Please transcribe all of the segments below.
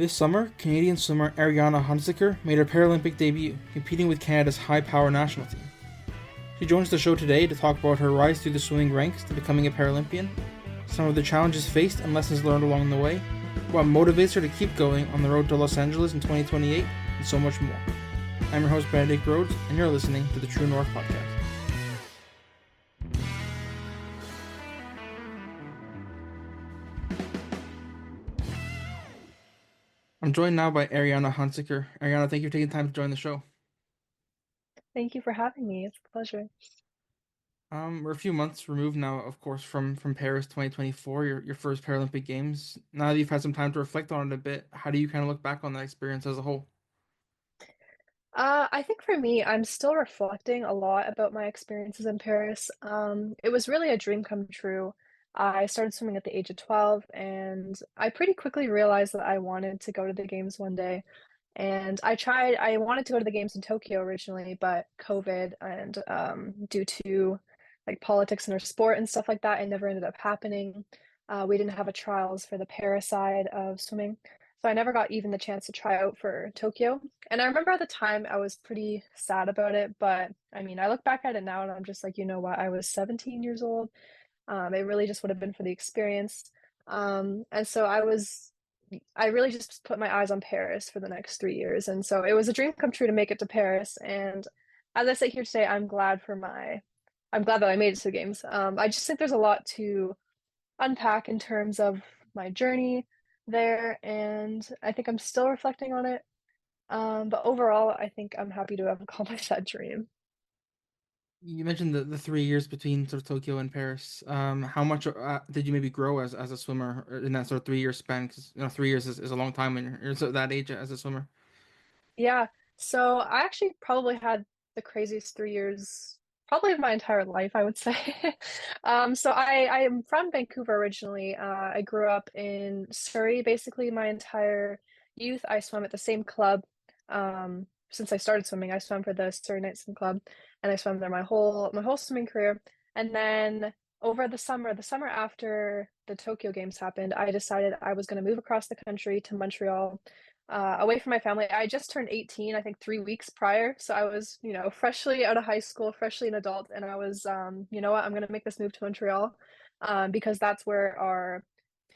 This summer, Canadian swimmer Arianna Hunsicker made her Paralympic debut, competing with Canada's high-power national team. She joins the show today to talk about her rise through the swimming ranks to becoming a Paralympian, some of the challenges faced and lessons learned along the way, what motivates her to keep going on the road to Los Angeles in 2028, and so much more. I'm your host, Benedict Rhodes, and you're listening to the True North Podcast. I'm joined now by Arianna Hunsicker. Arianna, thank you for taking time to join the show. Thank you for having me. It's a pleasure. We're a few months removed now, of course, from Paris 2024, your first Paralympic Games. Now that you've had some time to reflect on it a bit, how do you kind of look back on that experience as a whole? I think for me, I'm still reflecting a lot about my experiences in Paris. It was really a dream come true. I started swimming at the age of 12, and I pretty quickly realized that I wanted to go to the games one day. And I wanted to go to the games in Tokyo originally, but COVID and due to like politics in our sport and stuff like that, it never ended up happening. We didn't have a trials for the para side of swimming, so I never got even the chance to try out for Tokyo. And I remember at the time I was pretty sad about it, but I mean, I look back at it now and I'm just like, you know what, I was 17 years old. It really just would have been for the experience. And so I really just put my eyes on Paris for the next 3 years. And so it was a dream come true to make it to Paris. And as I sit here today, I'm glad that I made it to the games. I just think there's a lot to unpack in terms of my journey there, and I think I'm still reflecting on it. But overall, I think I'm happy to have accomplished that dream. You mentioned the 3 years between sort of Tokyo and Paris. How much did you maybe grow as a swimmer in that sort of 3 year span? Because 3 years is a long time when you're sort of that age as a swimmer. Yeah, so I actually probably had the craziest 3 years, probably of my entire life, I would say. I am from Vancouver originally. I grew up in Surrey basically my entire youth. I swam at the same club. Since I started swimming, I swam for the Surrey Night Swim Club, and I swam there my whole swimming career. And then over the summer after the Tokyo Games happened, I decided I was going to move across the country to Montreal, away from my family. I just turned 18, I think 3 weeks prior. So I was, freshly out of high school, freshly an adult. And I was, you know what, I'm going to make this move to Montreal, because that's where our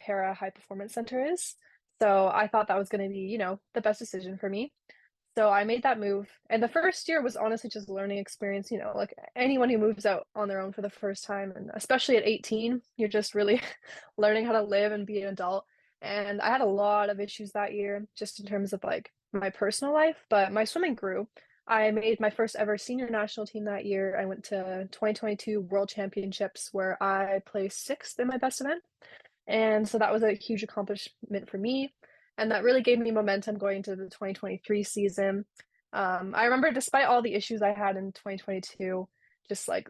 para high performance center is. So I thought that was going to be, the best decision for me. So I made that move. And the first year was honestly just a learning experience, like anyone who moves out on their own for the first time, and especially at 18, you're just really learning how to live and be an adult. And I had a lot of issues that year, just in terms of like my personal life, but my swimming grew. I made my first ever senior national team that year. I went to 2022 World Championships where I placed sixth in my best event. And so that was a huge accomplishment for me. And that really gave me momentum going into the 2023 season. I remember, despite all the issues I had in 2022, just like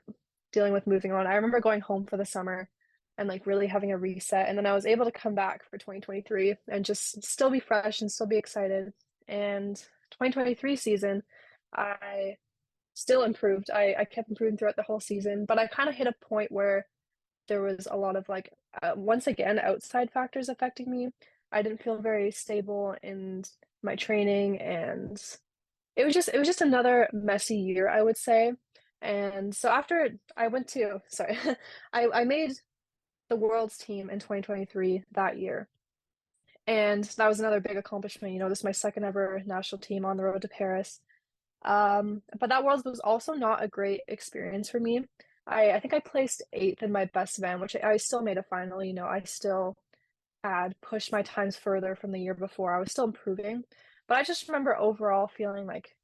dealing with moving on, I remember going home for the summer and like really having a reset. And then I was able to come back for 2023 and just still be fresh and still be excited. And 2023 season, I still improved. I kept improving throughout the whole season, but I kind of hit a point where there was a lot of like, once again, outside factors affecting me. I didn't feel very stable in my training, and it was just another messy year, I would say. And so after I went to, sorry, I made the world's team in 2023 that year. And that was another big accomplishment. This is my second ever national team on the road to Paris. But that Worlds was also not a great experience for me. I think I placed eighth in my best event, which I still made a final. I still had pushed my times further from the year before. I was still improving, but I just remember overall feeling like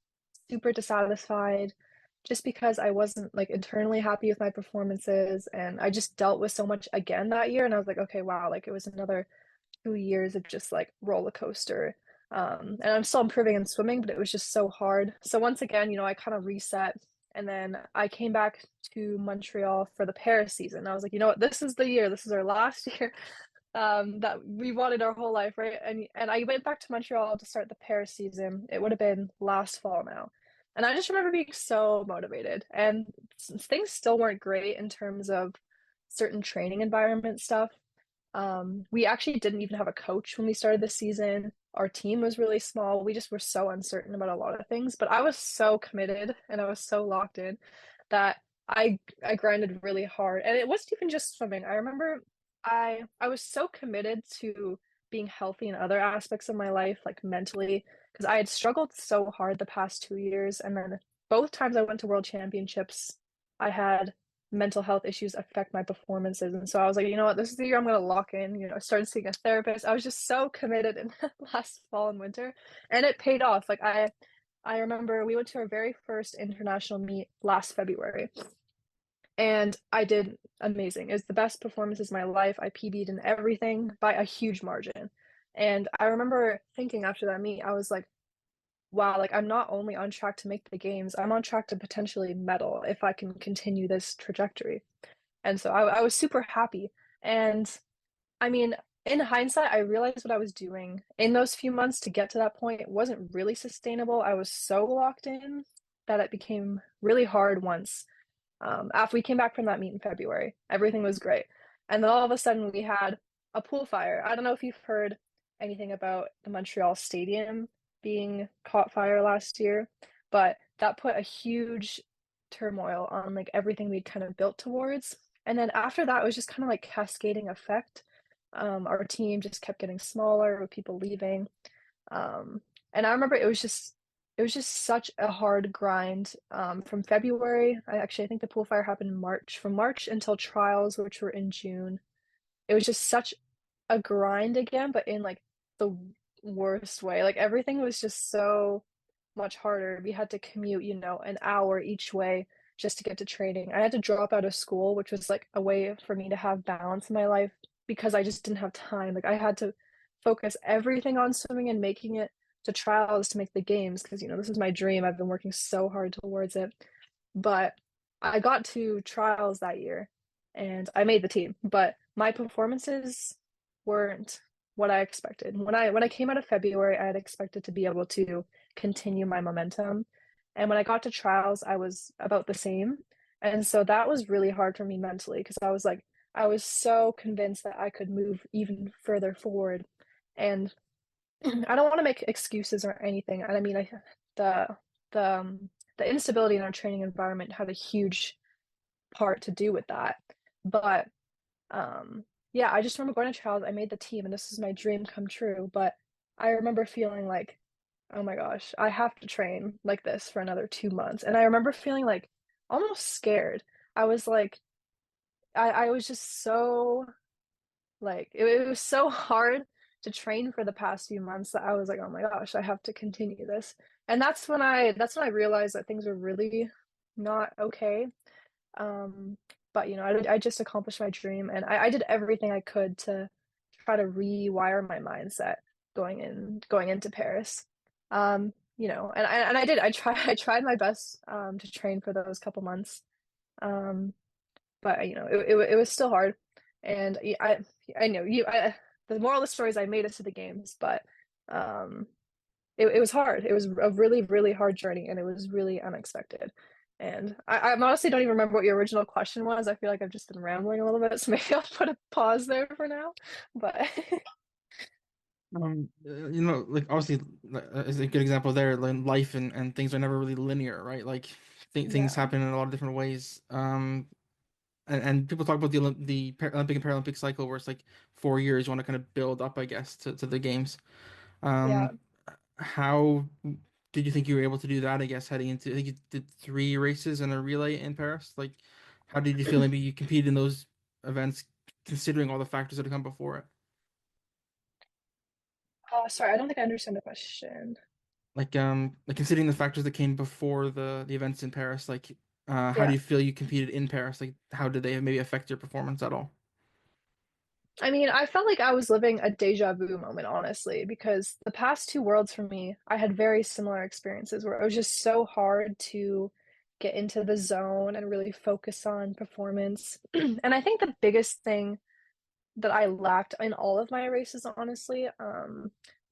super dissatisfied just because I wasn't like internally happy with my performances, and I just dealt with so much again that year. And I was like, okay, wow, like it was another 2 years of just like roller coaster. And I'm still improving in swimming, but it was just so hard. So once again, I kind of reset, and then I came back to Montreal for the Paris season. I was like, you know what, this is the year, this is our last year, that we wanted our whole life, right? And I went back to Montreal to start the Paris season. It would have been last fall now. And I just remember being so motivated. And things still weren't great in terms of certain training environment stuff. We actually didn't even have a coach when we started the season. Our team was really small. We just were so uncertain about a lot of things, but I was so committed and I was so locked in that I grinded really hard. And it wasn't even just swimming. I remember I was so committed to being healthy in other aspects of my life, like mentally, because I had struggled so hard the past 2 years. And then both times I went to world championships, I had mental health issues affect my performances. And so I was like, you know what, this is the year I'm going to lock in. I started seeing a therapist. I was just so committed in last fall and winter, and it paid off. Like I remember we went to our very first international meet last February, and I did amazing. It was the best performances of my life. I PB'd in everything by a huge margin. And I remember thinking after that meet, I was like, wow, like I'm not only on track to make the games, I'm on track to potentially medal if I can continue this trajectory. And so I was super happy. And I mean, in hindsight, I realized what I was doing in those few months to get to that point. It wasn't really sustainable. I was so locked in that it became really hard once. After we came back from that meet in February, everything was great. And then all of a sudden we had a pool fire. I don't know if you've heard anything about the Montreal Stadium being caught fire last year, but that put a huge turmoil on like everything we'd kind of built towards. And then after that, it was just kind of like cascading effect. Our team just kept getting smaller with people leaving. And I remember it was just such a hard grind from February. I think the pool fire happened in March. From March until trials, which were in June, it was just such a grind again, but in like the worst way. Like everything was just so much harder. We had to commute, an hour each way just to get to training. I had to drop out of school, which was like a way for me to have balance in my life because I just didn't have time. Like I had to focus everything on swimming and making it to trials to make the games because this is my dream. I've been working so hard towards it. But I got to trials that year and I made the team, but my performances weren't what I expected. When I came out of February, I had expected to be able to continue my momentum. And when I got to trials, I was about the same. And so that was really hard for me mentally because I was so convinced that I could move even further forward. And I don't want to make excuses or anything. And I mean, the the instability in our training environment had a huge part to do with that. But yeah, I just remember going to trials. I made the team, and this is my dream come true. But I remember feeling like, oh my gosh, I have to train like this for another 2 months. And I remember feeling like almost scared. I was like, I was just so like it was so hard to train for the past few months that I was like, oh my gosh, I have to continue this. And that's when I realized that things were really not okay. Um, but I just accomplished my dream and I did everything I could to try to rewire my mindset going into Paris. And I did. I tried my best to train for those couple months. Um, but it was still hard. And I know the moral of the story is I made it to the games, but um it was hard. It was a really, really hard journey and it was really unexpected. And I honestly don't even remember what your original question was. I feel like I've just been rambling a little bit, so maybe I'll put a pause there for now. But Like obviously, is a good example there. Like life and things are never really linear, right? Like things yeah, happen in a lot of different ways. And people talk about the Olympic and Paralympic cycle, where it's like 4 years. You want to kind of build up, I guess, to the games. yeah. Um, how did you think you were able to do that? I guess heading into, I think you did 3 races and a relay in Paris. Like, how did you feel? Maybe you competed in those events, considering all the factors that have come before it. Sorry, I don't think I understand the question. Like considering the factors that came before the events in Paris. Like, how do Yeah. you feel you competed in Paris? Like, how did they maybe affect your performance at all? I mean, I felt like I was living a deja vu moment, honestly, because the past two worlds for me, I had very similar experiences where it was just so hard to get into the zone and really focus on performance. And I think the biggest thing that I lacked in all of my races, honestly,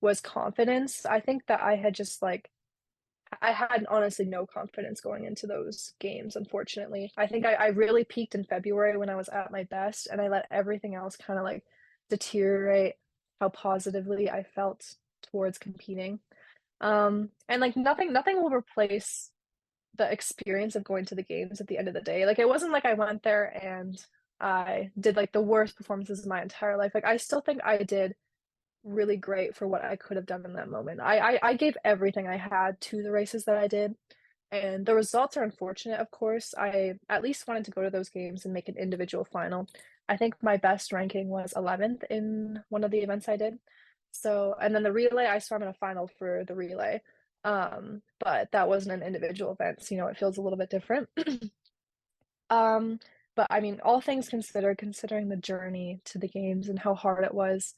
was confidence. I think that I had just like I had honestly no confidence going into those games, unfortunately. I think I really peaked in February when I was at my best, and I let everything else kind of like deteriorate how positively I felt towards competing. And like nothing will replace the experience of going to the games at the end of the day. Like it wasn't like I went there and I did like the worst performances of my entire life. Like I still think I did really great for what I could have done in that moment. I gave everything I had to the races that I did. And the results are unfortunate, of course. I at least wanted to go to those games and make an individual final. I think my best ranking was 11th in one of the events I did. So, and then the relay, I swam in a final for the relay. But that wasn't an individual event, so it feels a little bit different. Um, but I mean, all things considered, considering the journey to the games and how hard it was,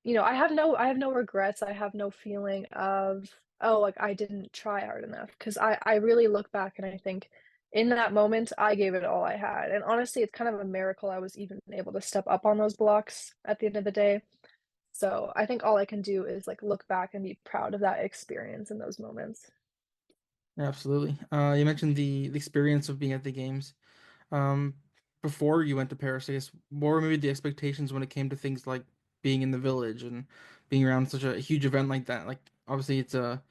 I have no regrets. I have no feeling of, oh, like I didn't try hard enough. Because I really look back and I think in that moment I gave it all I had. And honestly, it's kind of a miracle I was even able to step up on those blocks at the end of the day. So I think all I can do is like look back and be proud of that experience in those moments. Yeah, absolutely. You mentioned the experience of being at the games. Um, Before you went to Paris, I guess, what were maybe the expectations when it came to things like being in the village and being around such a huge event like that? Like, obviously, it's a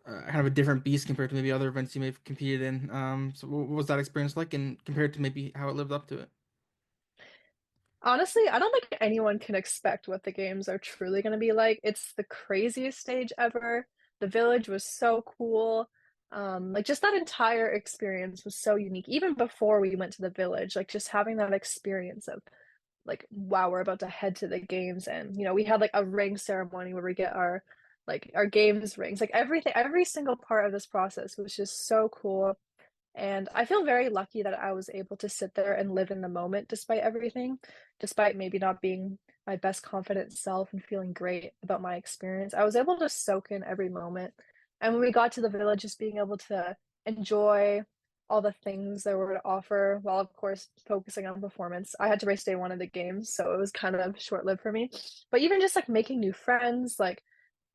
kind of a different beast compared to maybe other events you may have competed in. So what was that experience like, and compared to maybe how it lived up to it? Honestly, I don't think anyone can expect what the games are truly going to be like. It's the craziest stage ever. The village was so cool. Like just that entire experience was so unique. Even before we went to the village, like just having that experience of like, wow, we're about to head to the games, and we had like a ring ceremony where we get our games rings. Like everything, every single part of this process was just so cool. And I feel very lucky that I was able to sit there and live in the moment despite everything, despite maybe not being my best confident self and feeling great about my experience. I was able to soak in every moment. And when we got to the village, just being able to enjoy all the things there were to offer, while of course focusing on performance. I had to race day one of the games, so it was kind of short-lived for me. But even just like making new friends, like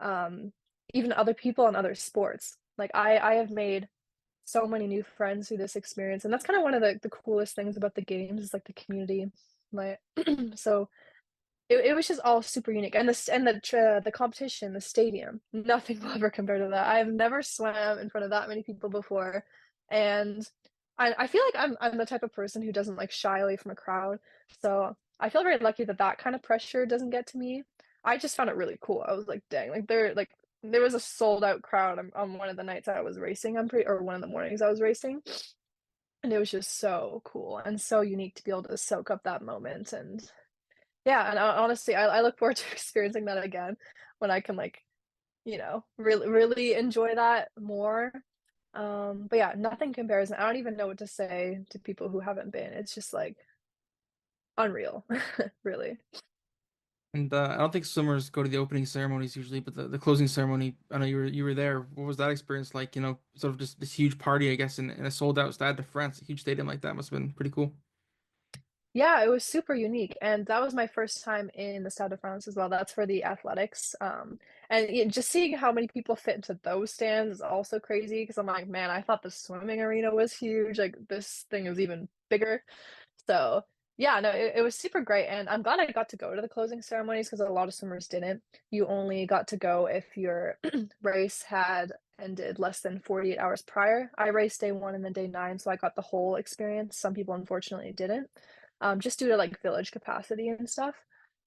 um, even other people in other sports. Like I have made so many new friends through this experience, and that's kind of one of the coolest things about the games is like the community. Like so it was just all super unique, and the competition, the stadium, nothing will ever compare to that. I've never swam in front of that many people before, and I feel like I'm the type of person who doesn't like shy away from a crowd, so I feel very lucky that that kind of pressure doesn't get to me. I just found it really cool. I was like, dang, there was a sold out crowd on one of the nights I was racing. Or one of the mornings I was racing, and it was just so cool and so unique to be able to soak up that moment. And yeah, and honestly, I look forward to experiencing that again when I can like, really enjoy that more. But yeah, nothing compares. And I don't even know what to say to people who haven't been. It's just like unreal, really. And I don't think swimmers go to the opening ceremonies usually, but the closing ceremony, I know you were there. What was that experience like? Sort of just this huge party, I guess, in a sold out Stade de France, a huge stadium like that must have been pretty cool. Yeah, it was super unique, and that was my first time in the Stade de France as well. That's for the athletics, and just seeing how many people fit into those stands is also crazy because I'm like, man, I thought the swimming arena was huge. Like this thing is even bigger. So yeah, no, it was super great, and I'm glad I got to go to the closing ceremonies because a lot of swimmers didn't. You only got to go if your race had ended less than 48 hours prior. I raced day one and then day nine, so I got the whole experience. Some people unfortunately didn't, just due to like village capacity and stuff.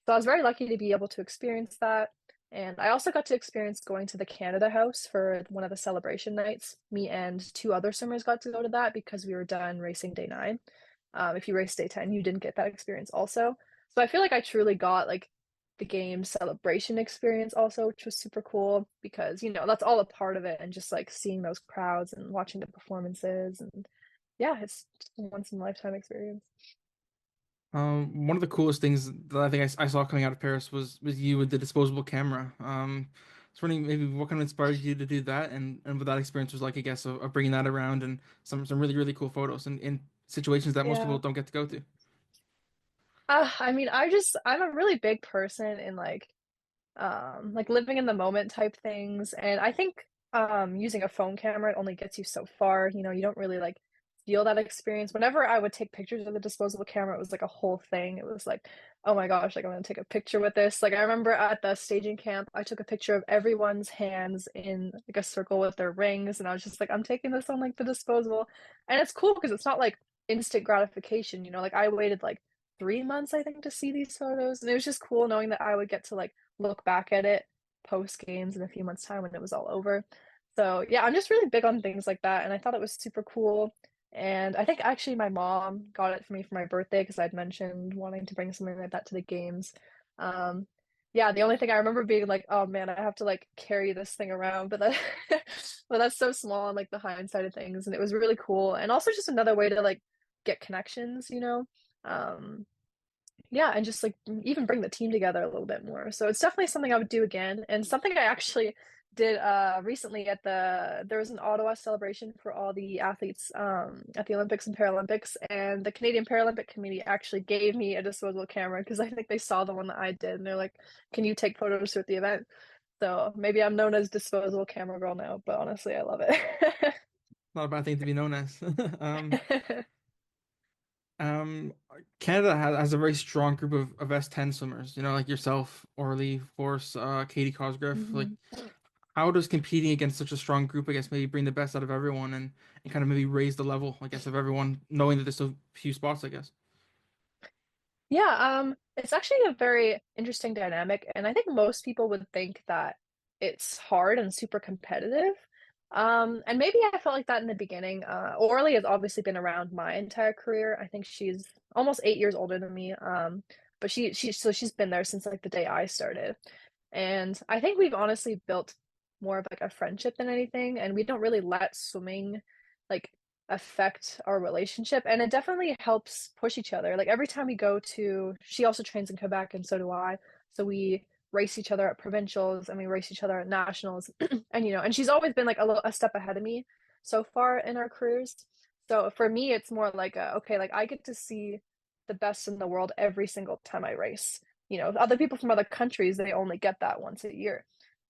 So I was very lucky to be able to experience that. And I also got to experience going to the Canada House for one of the celebration nights. Me and two other swimmers got to go to that because we were done racing day nine. If you race day 10, you didn't get that experience also. So I feel like I truly got like the game celebration experience also, which was super cool because, that's all a part of it. And just like seeing those crowds and watching the performances. And yeah, it's just a once in a lifetime experience. One of the coolest things that I think I saw coming out of Paris was you with the disposable camera. I was wondering maybe what kind of inspired you to do that, and what that experience was like, I guess, of bringing that around and some really cool photos in situations that most people Yeah. don't get to go to. I mean, I'm a really big person in like living in the moment type things. And I think using a phone camera it only gets you so far. You don't really like feel that experience. Whenever I would take pictures of the disposable camera, it was like a whole thing. It was like, oh my gosh, like I'm gonna take a picture with this. Like I remember at the staging camp, I took a picture of everyone's hands in like a circle with their rings, and I was just like, I'm taking this on like the disposable. And it's cool because it's not like instant gratification, like I waited like 3 months, I think, to see these photos. And it was just cool knowing that I would get to like look back at it post games in a few months' time when it was all over. So yeah, I'm just really big on things like that, and I thought it was super cool. And I think actually my mom got it for me for my birthday because I'd mentioned wanting to bring something like that to the games. Um, yeah, the only thing I remember being like, oh man, I have to like carry this thing around, but that but that's so small on like the hindsight of things, and it was really cool. And also just another way to like get connections. Um, yeah, and just like even bring the team together a little bit more. So it's definitely something I would do again, and something I actually did recently at there was an Ottawa celebration for all the athletes at the Olympics and Paralympics, and the Canadian Paralympic Committee actually gave me a disposable camera because I think they saw the one that I did, and they're like, "Can you take photos at the event?" So maybe I'm known as disposable camera girl now, but honestly, I love it. Not a bad thing to be known as. Um, Canada has a very strong group of S10 swimmers, like yourself, Orly, Force, Katie Cosgrove. Like, Mhm. how does competing against such a strong group, I guess, maybe bring the best out of everyone and kind of maybe raise the level, I guess, of everyone, knowing that there's so few spots, I guess. Yeah, it's actually a very interesting dynamic, and I think most people would think that it's hard and super competitive. And maybe I felt like that in the beginning. Orly has obviously been around my entire career. I think she's almost 8 years older than me. But she's been there since like the day I started. And I think we've honestly built more of like a friendship than anything, and we don't really let swimming like affect our relationship, and it definitely helps push each other. Like every time we go to she also trains in Quebec and so do I. So we race each other at provincials and we race each other at nationals. And she's always been like a step ahead of me so far in our careers. So for me it's more like okay, like I get to see the best in the world every single time I race. Other people from other countries, they only get that once a year.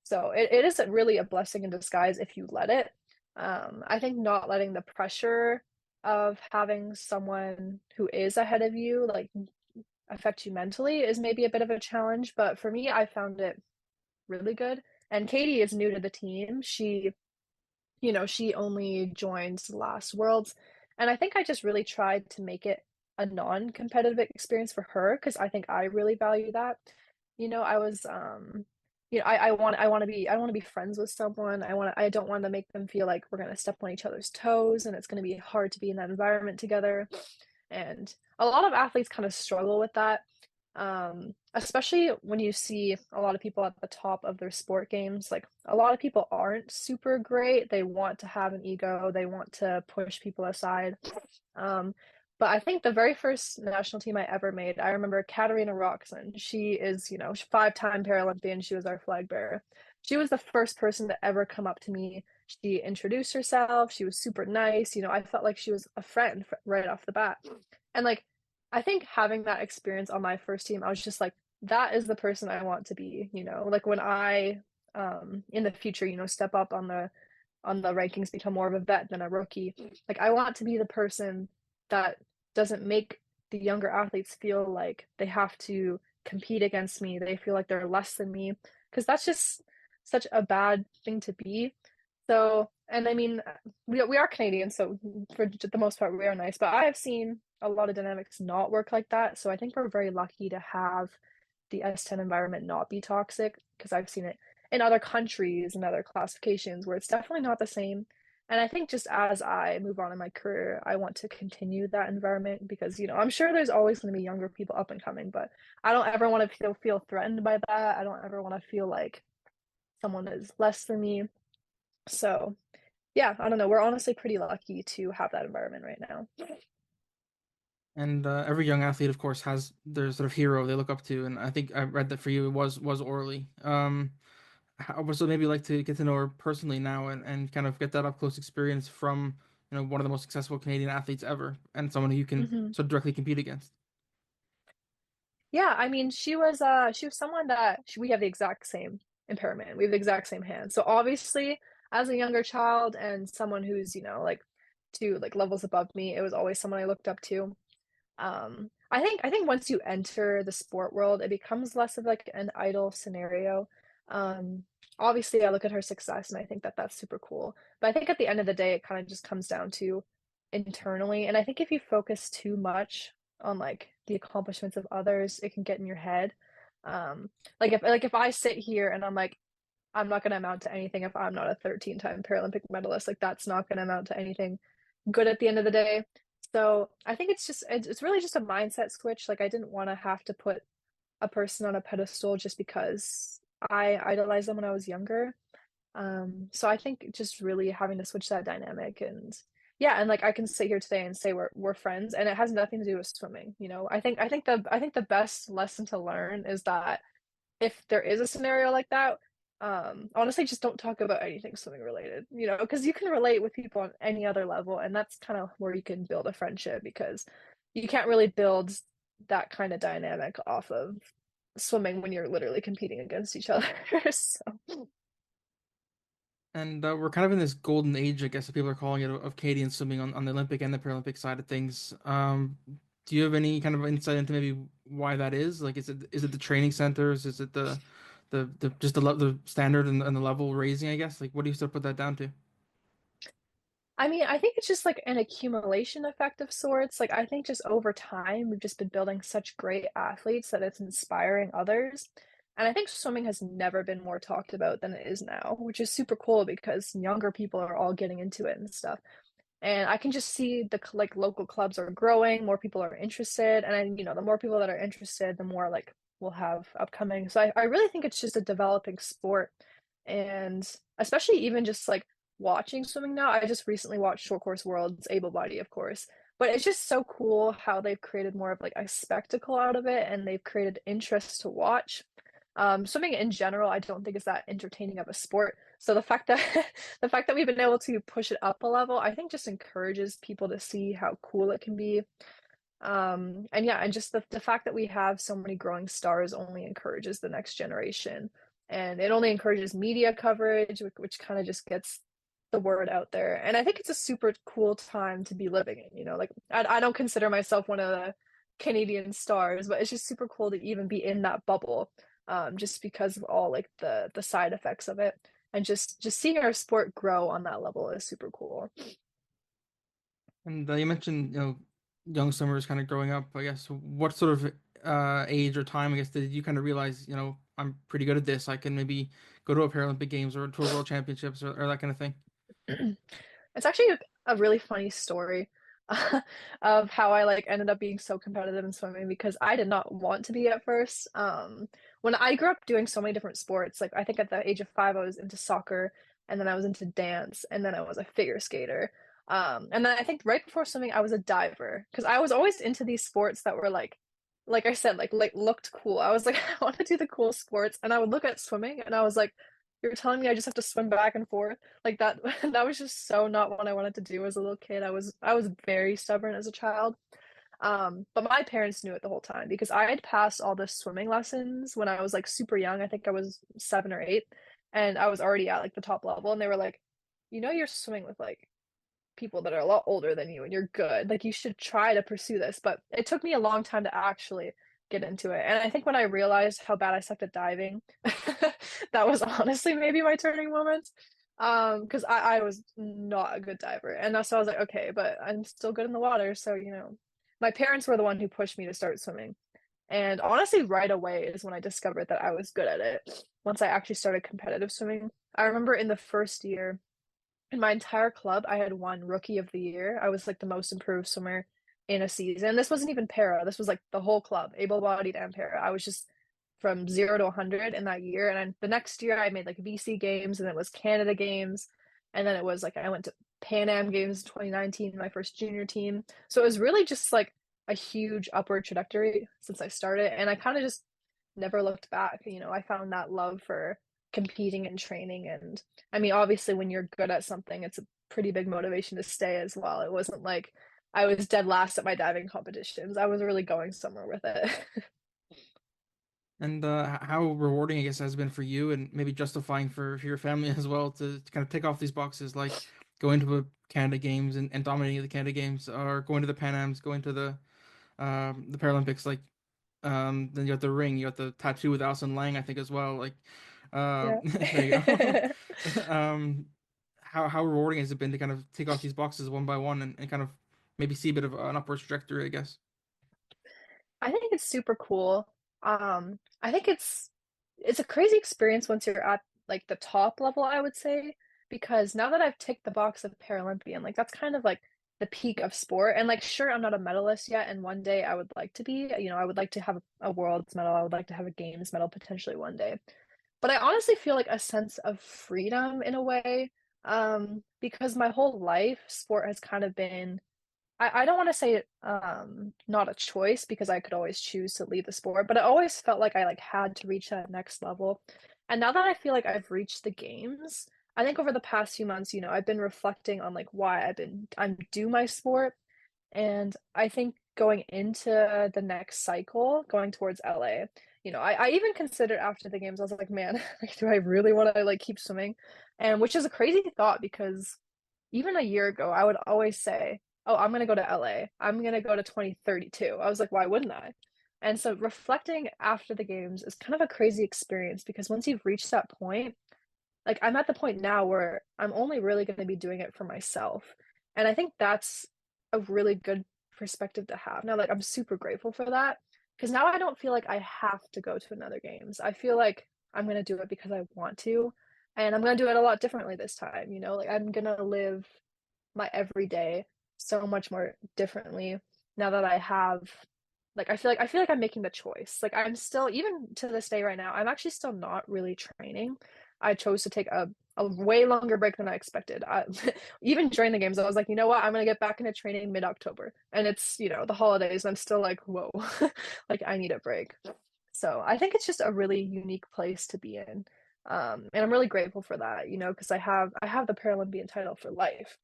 So it isn't really a blessing in disguise if you let it. I think not letting the pressure of having someone who is ahead of you like affect you mentally is maybe a bit of a challenge, but for me, I found it really good. And Katie is new to the team. She only joined last Worlds, and I think I just really tried to make it a non-competitive experience for her because I think I really value that. I was I want to be friends with someone. I don't want to make them feel like we're going to step on each other's toes and it's going to be hard to be in that environment together. And a lot of athletes kind of struggle with that, especially when you see a lot of people at the top of their sport games. Like a lot of people aren't super great. They want to have an ego, they want to push people aside. Um, but I think the very first national team I ever made, I remember Katarina Roxon. She is, five-time Paralympian. She was our flag bearer. She was the first person to ever come up to me. She introduced herself. She was super nice. I felt like she was a friend right off the bat. And like, I think having that experience on my first team, I was just like, that is the person I want to be. Like when I, in the future, step up on the rankings, become more of a vet than a rookie. Like I want to be the person that doesn't make the younger athletes feel like they have to compete against me. They feel like they're less than me because that's just such a bad thing to be. So, and I mean, we are Canadian, so for the most part, we are nice. But I have seen a lot of dynamics not work like that. So I think we're very lucky to have the S10 environment not be toxic because I've seen it in other countries and other classifications where it's definitely not the same. And I think just as I move on in my career, I want to continue that environment because, I'm sure there's always going to be younger people up and coming, but I don't ever want to feel threatened by that. I don't ever want to feel like someone is less than me. So, yeah, I don't know. We're honestly pretty lucky to have that environment right now. And every young athlete, of course, has their sort of hero they look up to, and I think I read that for you it was Orly. I would so maybe like to get to know her personally now and kind of get that up close experience from one of the most successful Canadian athletes ever and someone who you can Hmm. so directly compete against. Yeah, I mean, she was someone that we have the exact same impairment. We have the exact same hands. So obviously, as a younger child and someone who's, like to like levels above me. It was always someone I looked up to. I think once you enter the sport world, it becomes less of like an idol scenario. Um, Obviously, I look at her success and I think that that's super cool. But I think at the end of the day, it kind of just comes down to internally. And I think if you focus too much on like the accomplishments of others, it can get in your head. Um, like if I sit here and I'm like, I'm not going to amount to anything if I'm not a 13-time Paralympic medalist. Like that's not going to amount to anything good at the end of the day. So I think it's really just a mindset switch. Like I didn't want to have to put a person on a pedestal just because I idolized them when I was younger. So I think just really having to switch that dynamic and yeah, and like I can sit here today and say we're friends and it has nothing to do with swimming, you know. I think the best lesson to learn is that if there is a scenario like that, honestly, just don't talk about anything swimming related, you know, because you can relate with people on any other level, and that's kind of where you can build a friendship because you can't really build that kind of dynamic off of swimming when you're literally competing against each other. So, And we're kind of in this golden age, I guess, that people are calling it, of Canadian swimming on the Olympic and the Paralympic side of things. Do you have any kind of insight into maybe why that is? Like, is it the training centers? Is it the just the standard and the level raising? I guess. Like, what do you still put that down to? I mean, I think it's just like an accumulation effect of sorts. Like, I think just over time, we've just been building such great athletes that it's inspiring others. And I think swimming has never been more talked about than it is now, which is super cool because younger people are all getting into it and stuff. And I can just see the like local clubs are growing, more people are interested, and then, you know, the more people that are interested, the more like we'll have upcoming. So I really think it's just a developing sport. And especially even just like watching swimming now, I just recently watched Short Course Worlds, Able Body, of course. But it's just so cool how they've created more of like a spectacle out of it and they've created interest to watch. Swimming in general, I don't think is that entertaining of a sport. So the fact that the fact that we've been able to push it up a level, I think just encourages people to see how cool it can be. And yeah, and just the fact that we have so many growing stars only encourages the next generation. And it only encourages media coverage, which kind of just gets the word out there. And I think it's a super cool time to be living in, you know, like I don't consider myself one of the Canadian stars, but it's just super cool to even be in that bubble, just because of all like the side effects of it. And just seeing our sport grow on that level is super cool. And you mentioned, young swimmers kind of growing up. I guess what sort of age or time, I guess, did you kind of realize, I'm pretty good at this. I can maybe go to a Paralympic Games or to a World Championships or that kind of thing. It's actually a really funny story of how I like ended up being so competitive in swimming because I did not want to be at first. When I grew up doing so many different sports, like I think at the age of 5, I was into soccer, and then I was into dance, and then I was a figure skater. And then I think right before swimming, I was a diver because I was always into these sports that were like I said, like looked cool. I was like, I want to do the cool sports, and I would look at swimming, and I was like, you're telling me I just have to swim back and forth like that? That was just so not what I wanted to do as a little kid. I was very stubborn as a child. But my parents knew it the whole time because I had passed all the swimming lessons when I was like super young. I think I was 7 or 8, and I was already at like the top level. And they were like, you know, you're swimming with like people that are a lot older than you and you're good. Like you should try to pursue this. But it took me a long time to actually get into it. And I think when I realized how bad I sucked at diving, that was honestly maybe my turning moment. Because I was not a good diver. And so I was like, okay, but I'm still good in the water. So, you know, my parents were the one who pushed me to start swimming. And honestly, right away is when I discovered that I was good at it. Once I actually started competitive swimming. I remember in the first year, in my entire club, I had won Rookie of the Year. I was like the most improved swimmer in a season. This wasn't even para. This was like the whole club, able-bodied and para. I was just from 0 to 100 in that year. And then the next year, I made like BC Games, and then it was Canada Games, and then it was like I went to Pan Am Games in 2019, my first junior team. So it was really just like a huge upward trajectory since I started, and I kind of just never looked back. You know, I found that love for competing and training. And I mean, obviously, when you're good at something, it's a pretty big motivation to stay as well. It wasn't like I was dead last at my diving competitions. I was really going somewhere with it. And how rewarding, I guess, has been for you, and maybe justifying for your family as well, to kind of tick off these boxes, like going to a Canada Games and dominating the Canada Games, or going to the Pan Ams, going to the Paralympics. Like, then you got the ring, you got the tattoo with Alison Lang, I think as well. Like, Yeah. there you go. How rewarding has it been to kind of take off these boxes one by one and kind of maybe see a bit of an upward trajectory, I guess. I think it's super cool. I think it's a crazy experience once you're at like the top level, I would say, because now that I've ticked the box of Paralympian, like that's kind of like the peak of sport. And like, sure, I'm not a medalist yet, and one day I would like to be. You know, I would like to have a world's medal. I would like to have a games medal potentially one day. But I honestly feel like a sense of freedom in a way, because my whole life, sport has kind of been I don't want to say not a choice because I could always choose to leave the sport, but I always felt like I like had to reach that next level. And now that I feel like I've reached the games, I think over the past few months, I've been reflecting on like why I'm do my sport. And I think going into the next cycle, going towards LA, I even considered after the games, I was like, man, like, do I really want to like keep swimming? And which is a crazy thought because even a year ago, I would always say, "Oh, I'm gonna go to LA. I'm gonna go to 2032." I was like, "Why wouldn't I?" And so reflecting after the games is kind of a crazy experience because once you've reached that point, like I'm at the point now where I'm only really going to be doing it for myself. And I think that's a really good perspective to have. Now, like I'm super grateful for that because now I don't feel like I have to go to another games. I feel like I'm going to do it because I want to. And I'm going to do it a lot differently this time, like I'm going to live my everyday so much more differently now that I have like I feel like I'm making the choice. Like I'm still even to this day right now, I'm actually still not really training. I chose to take a way longer break than I expected. Even during the games, I was like, you know what, I'm gonna get back into training mid-October. And it's, the holidays, and I'm still like, whoa, like I need a break. So I think it's just a really unique place to be in. And I'm really grateful for that, because I have the Paralympian title for life.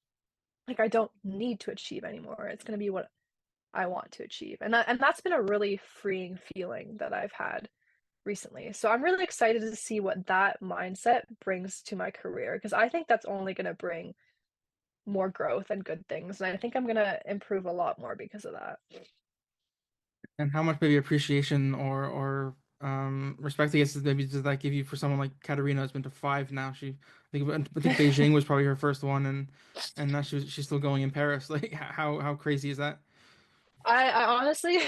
Like I don't need to achieve anymore. It's going to be what I want to achieve. And that's been a really freeing feeling that I've had recently. So I'm really excited to see what that mindset brings to my career because I think that's only going to bring more growth and good things. And I think I'm going to improve a lot more because of that. And how much maybe appreciation or respect, I guess, maybe does that give you for someone like Katarina who's been to five now? I think Beijing was probably her first one, and now she's still going in Paris. Like how crazy is that? I honestly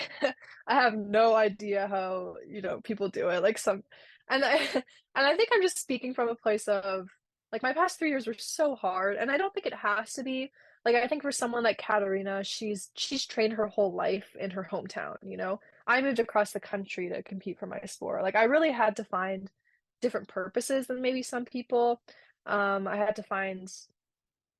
I have no idea how, people do it. Like and I and I think I'm just speaking from a place of like my past 3 years were so hard and I don't think it has to be. Like I think for someone like Katarina, she's trained her whole life in her hometown. I moved across the country to compete for my sport. Like I really had to find different purposes than maybe some people. I had to find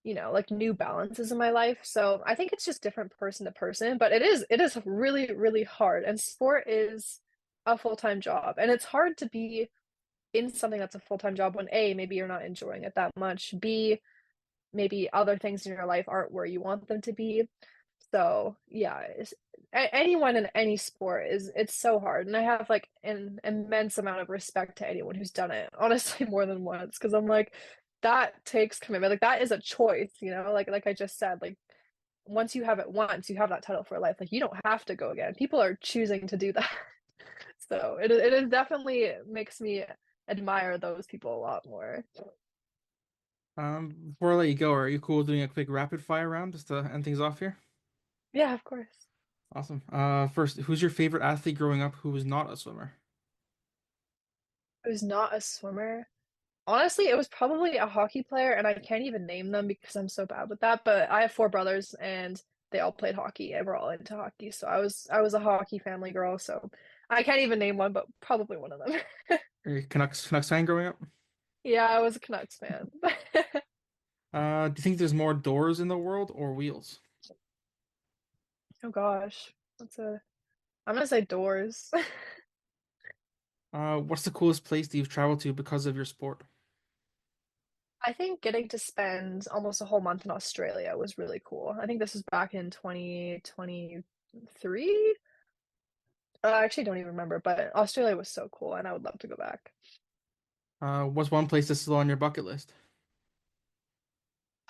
like new balances in my life. So I think it's just different person to person, but it is really, really hard. And sport is a full-time job. And it's hard to be in something that's a full-time job when A, maybe you're not enjoying it that much. B, maybe other things in your life aren't where you want them to be. So yeah, anyone in any sport it's so hard. And I have like an immense amount of respect to anyone who's done it, honestly, more than once, because I'm like, that takes commitment. Like that is a choice, like I just said, like once you have it once, you have that title for life. Like you don't have to go again. People are choosing to do that. So it is definitely makes me admire those people a lot more. Before I let you go, are you cool doing a quick rapid fire round just to end things off here? Yeah, of course. Awesome. First, who's your favorite athlete growing up who was not a swimmer? Who's not a swimmer? Honestly, it was probably a hockey player, and I can't even name them because I'm so bad with that. But I have four brothers, and they all played hockey, and we're all into hockey. So I was a hockey family girl. So I can't even name one, but probably one of them. Are you Canucks fan growing up? Yeah, I was a Canucks fan. Do you think there's more doors in the world or wheels? Oh gosh, I'm gonna say doors. What's the coolest place that you've traveled to because of your sport? I think getting to spend almost a whole month in Australia was really cool. I think this was back in 2023. I actually don't even remember, but Australia was so cool, and I would love to go back. What's one place that's still on your bucket list?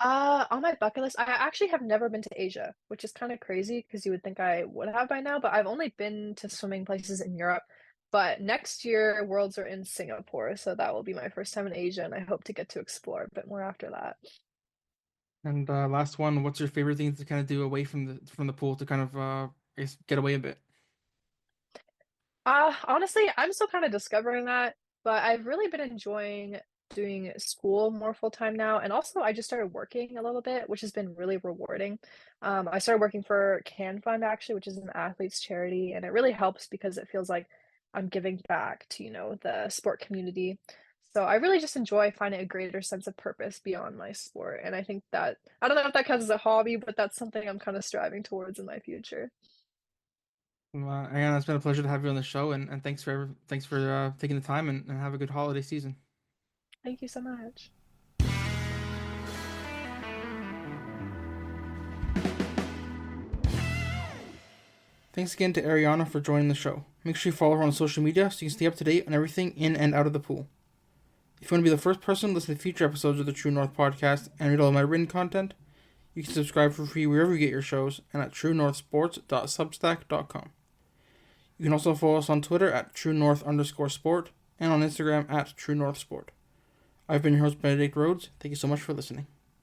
On my bucket list, I actually have never been to Asia, which is kind of crazy because you would think I would have by now, but I've only been to swimming places in Europe. But next year, Worlds are in Singapore, so that will be my first time in Asia, and I hope to get to explore a bit more after that. And last one, what's your favorite thing to kind of do away from the pool to kind of I guess get away a bit? Honestly, I'm still kind of discovering that, but I've really been enjoying doing school more full time now. And also, I just started working a little bit, which has been really rewarding. I started working for Can Fund actually, which is an athlete's charity, and it really helps because it feels like I'm giving back to, the sport community. So I really just enjoy finding a greater sense of purpose beyond my sport. And I think that, I don't know if that counts as a hobby, but that's something I'm kind of striving towards in my future. Ariana, it's been a pleasure to have you on the show, and thanks for taking the time and have a good holiday season. Thank you so much. Thanks again to Ariana for joining the show. Make sure you follow her on social media so you can stay up to date on everything in and out of the pool. If you want to be the first person to listen to future episodes of the True North podcast and read all of my written content, you can subscribe for free wherever you get your shows and at truenorthsports.substack.com. You can also follow us on Twitter at truenorth_sport and on Instagram at truenorthsport. I've been your host, Benedict Rhodes. Thank you so much for listening.